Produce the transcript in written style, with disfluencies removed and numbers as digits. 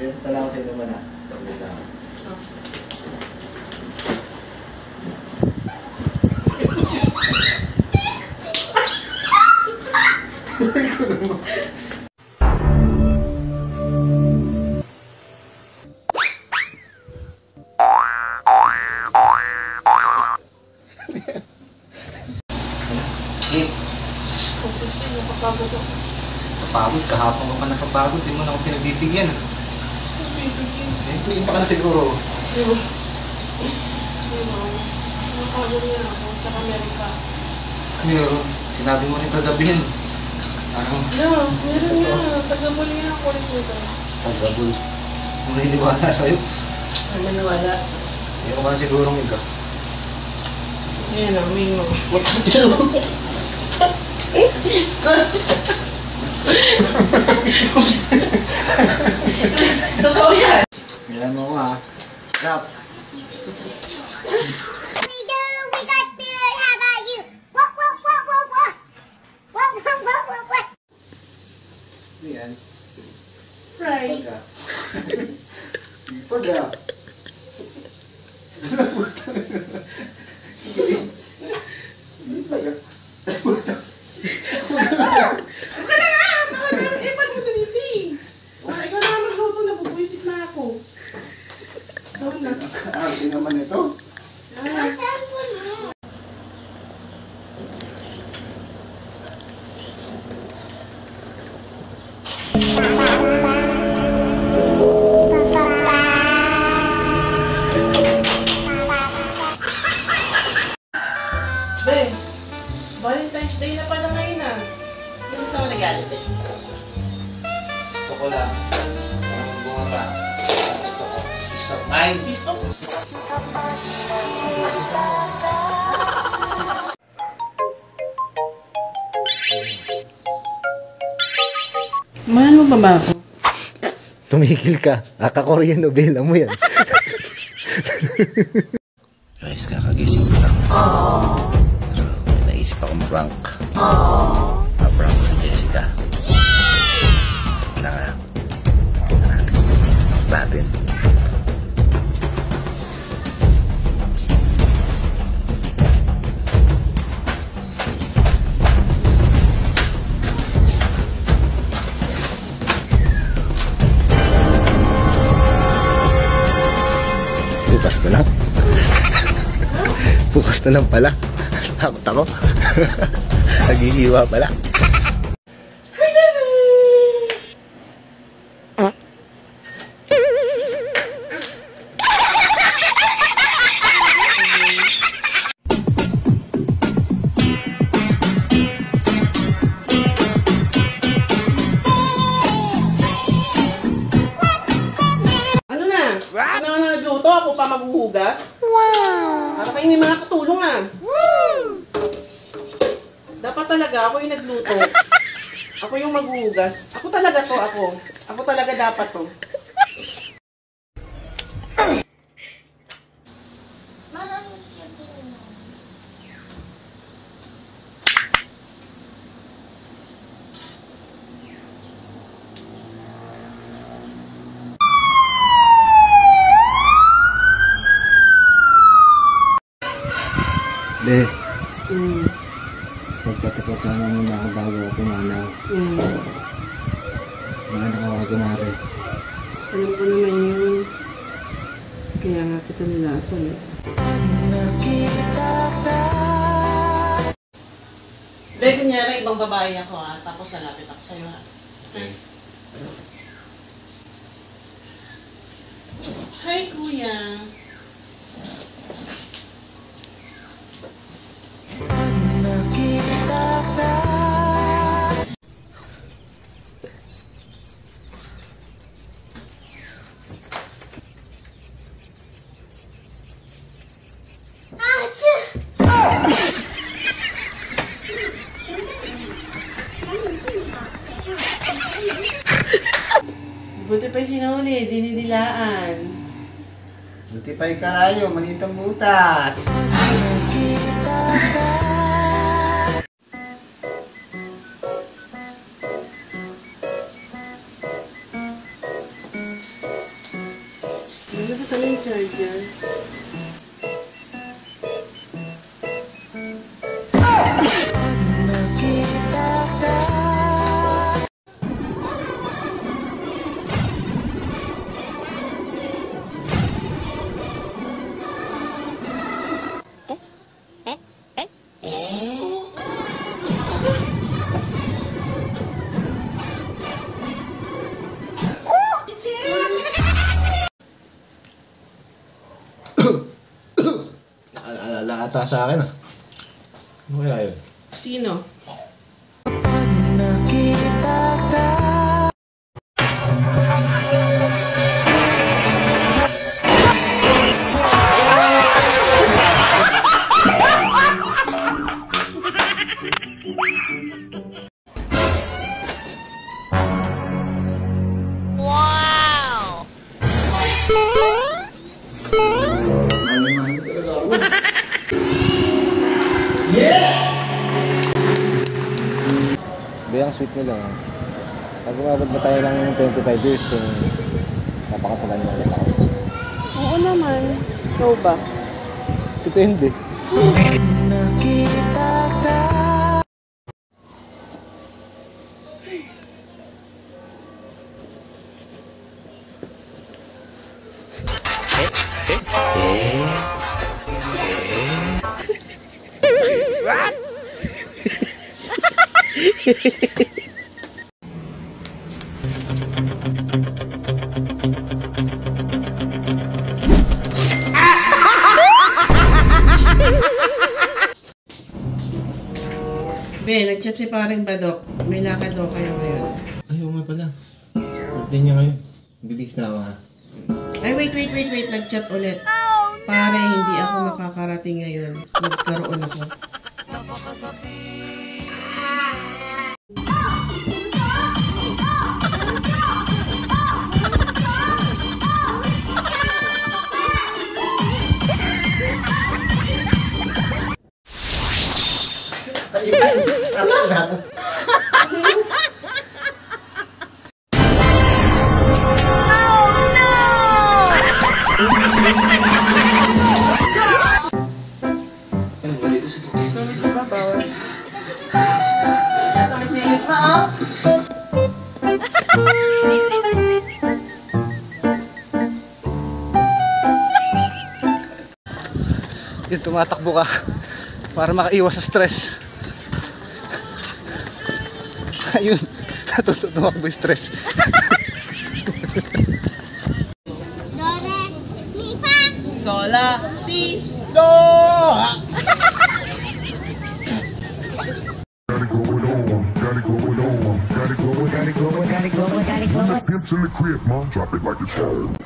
Tala ko sa inyo na. Pagbuta ko. Napagod, kahapon ka pa napapagod, di mo na ako pinagbibigyan. Tuwing pa ka na siguro. Napagod niya ako, saka meron ka. Meron, sinabi mo rin kagabihin. Meron niya, tagabol niya ako rin nito. Tagabol? Kung naniniwala sa'yo. Ay, maniwala. Meron ka na sigurong iba. Ayan ang may mo. Totoo yan. Kailan mo ko ha. Rap. Yan. Fries. Paga. Paga. Arte naman ito. Be, Valentine's Day na pala ngayon ah. Hindi gusto mo nagalit eh. Gusto ko lang. Ang bunga ka. Gusto ko. Peace of mind. Gusto? Mahal mo ba ba ako? Tumigil ka. Kaka-Korean novela mo yan. Guys, kakagising ko lang. Pero naisip ako mag-prank. Mag-prank ko si Jessica. Kailangan natin. Bukas na lang. Bukas na lang pala. Takot ako. Naghihiwa pala. Ako pa maghuhugas? Wow! Para kayo may mga katulong ah. Woo! Dapat talaga ako yung nagluto. Ako yung maghuhugas. Ako talaga to, ako. Ako talaga dapat to. Be, magpatapat sana muna ako bago ako pumanaw. Mahanap ako kumari. Alam ko naman yun. Kaya nga kita nilason eh. Dahil kunyari, ibang babae ako ah, tapos lalapit ako sa'yo ha. Hi kuya. Buti pa'y sinuli, dinidilaan. Buti pa'y karayo, maliit ang butas. Dapat ano yung charger? Nakaalala ata sa akin ah. Ano kaya yun? Sino? Bayang sweet mo lang. Pag umabot ba tayo ng 25 years, napakasalan mo ulit ako. Oo naman. Ikaw ba? Depende. Be, nag-chat si paring Badok. May lakad daw kayo ngayon. Ayaw nga pala. Birthday niya ngayon. Bibis na ako ha. Ay, wait. Nag-chat ulit. Pare, hindi ako makakarating ngayon. Nagkaroon ako. Ayun, ano na ako? Nasa may silip na, ah. Yun, tumatakbo ka para makaiwas sa stress. Ayun, natutumakbo yung stress. Sola, ti. No! Pimps in the crib, mom. Drop it like it's home.